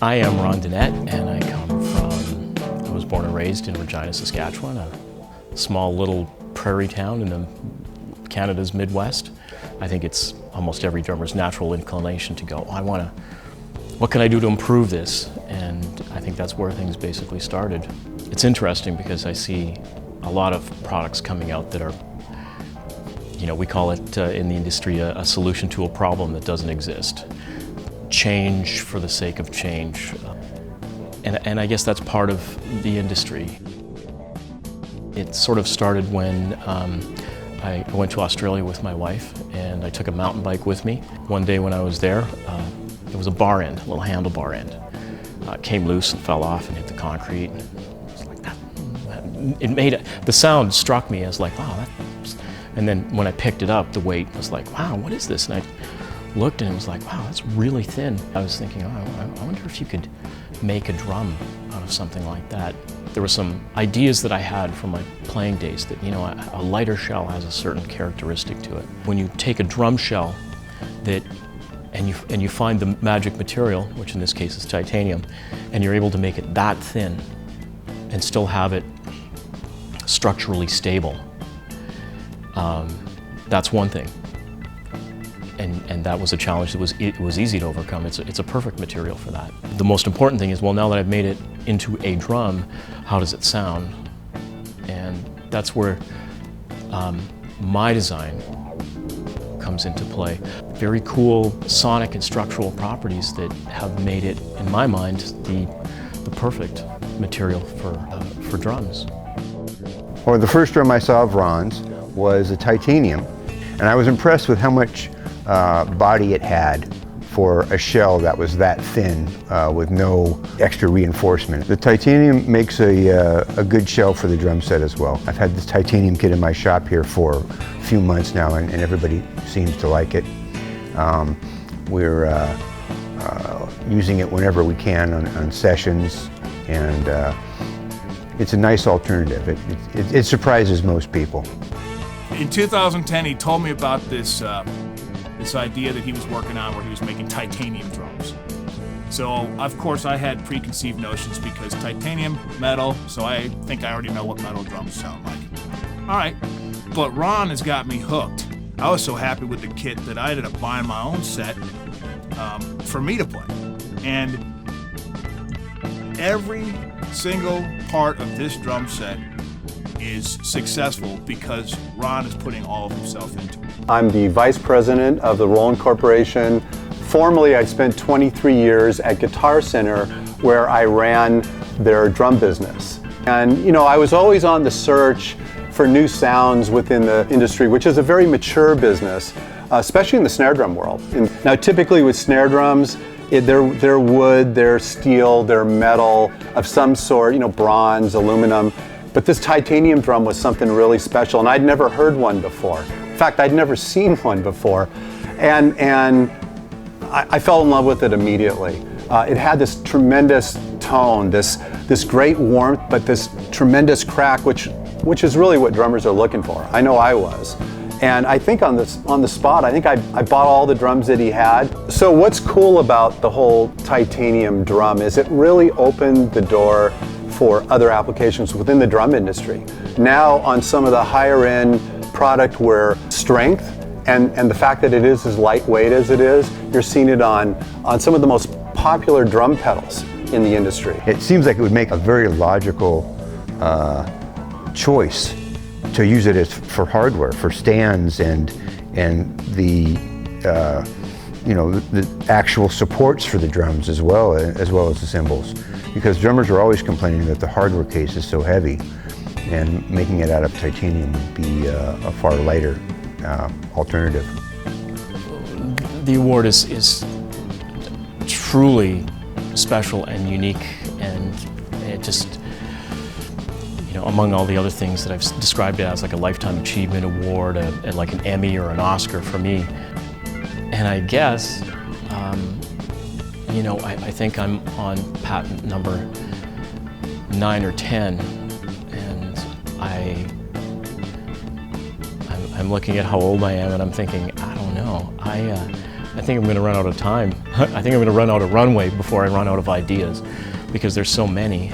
I am Ron Dunnett, and I was born and raised in Regina, Saskatchewan, a small little prairie town in Canada's Midwest. I think it's almost every drummer's natural inclination to go, oh, what can I do to improve this? And I think that's where things basically started. It's interesting because I see a lot of products coming out that are, we call it in the industry a solution to a problem that doesn't exist. Change for the sake of change. And I guess that's part of the industry. It sort of started when I went to Australia with my wife, and I took a mountain bike with me. One day when I was there, it was a bar end, a little handlebar end. It came loose and fell off and hit the concrete. It was like that. The sound struck me as like, wow, and then when I picked it up, the weight was like, wow, what is this? And I looked and it was like, wow, that's really thin. I was thinking, oh, I wonder if you could make a drum out of something like that. There were some ideas that I had from my playing days that, a lighter shell has a certain characteristic to it. When you take a drum shell and you find the magic material, which in this case is titanium, and you're able to make it that thin and still have it structurally stable, that's one thing. And that was a challenge that it was easy to overcome. It's a perfect material for that. The most important thing is, well, now that I've made it into a drum, how does it sound? And that's where my design comes into play. Very cool sonic and structural properties that have made it, in my mind, the perfect material for drums. Well, the first drum I saw of Ronn's was a titanium, and I was impressed with how much body it had for a shell that was that thin with no extra reinforcement. The titanium makes a good shell for the drum set as well. I've had this titanium kit in my shop here for a few months now, and everybody seems to like it. We're using it whenever we can on sessions, and it's a nice alternative. It surprises most people. In 2010, he told me about this idea that he was working on where he was making titanium drums. So, of course, I had preconceived notions because titanium, metal, so I think I already know what metal drums sound like. All right, but Ron has got me hooked. I was so happy with the kit that I ended up buying my own set for me to play. And every single part of this drum set is successful because Ron is putting all of himself into it. I'm the Vice President of the Ronn Corporation. Formerly, I spent 23 years at Guitar Center where I ran their drum business. And I was always on the search for new sounds within the industry, which is a very mature business, especially in the snare drum world. Now, typically with snare drums, they're wood, they're steel, they're metal of some sort, bronze, aluminum. But this titanium drum was something really special, and I'd never heard one before. In fact, I'd never seen one before. And I fell in love with it immediately. It had this tremendous tone, this great warmth, but this tremendous crack, which is really what drummers are looking for. I know I was. And I think on the spot, I think I bought all the drums that he had. So what's cool about the whole titanium drum is it really opened the door for other applications within the drum industry. Now on some of the higher end product where strength and the fact that it is as lightweight as it is, you're seeing it on some of the most popular drum pedals in the industry. It seems like it would make a very logical choice to use it for hardware, for stands and the the actual supports for the drums as well as the cymbals. Because drummers are always complaining that the hardware case is so heavy, and making it out of titanium would be a far lighter alternative. The award is truly special and unique, and it just, among all the other things that I've described it as, like a Lifetime Achievement Award, like an Emmy or an Oscar for me. And I guess, I think I'm on patent number 9 or 10, and I'm looking at how old I am, and I'm thinking, I don't know. I think I'm going to run out of time. I think I'm going to run out of runway before I run out of ideas, because there's so many.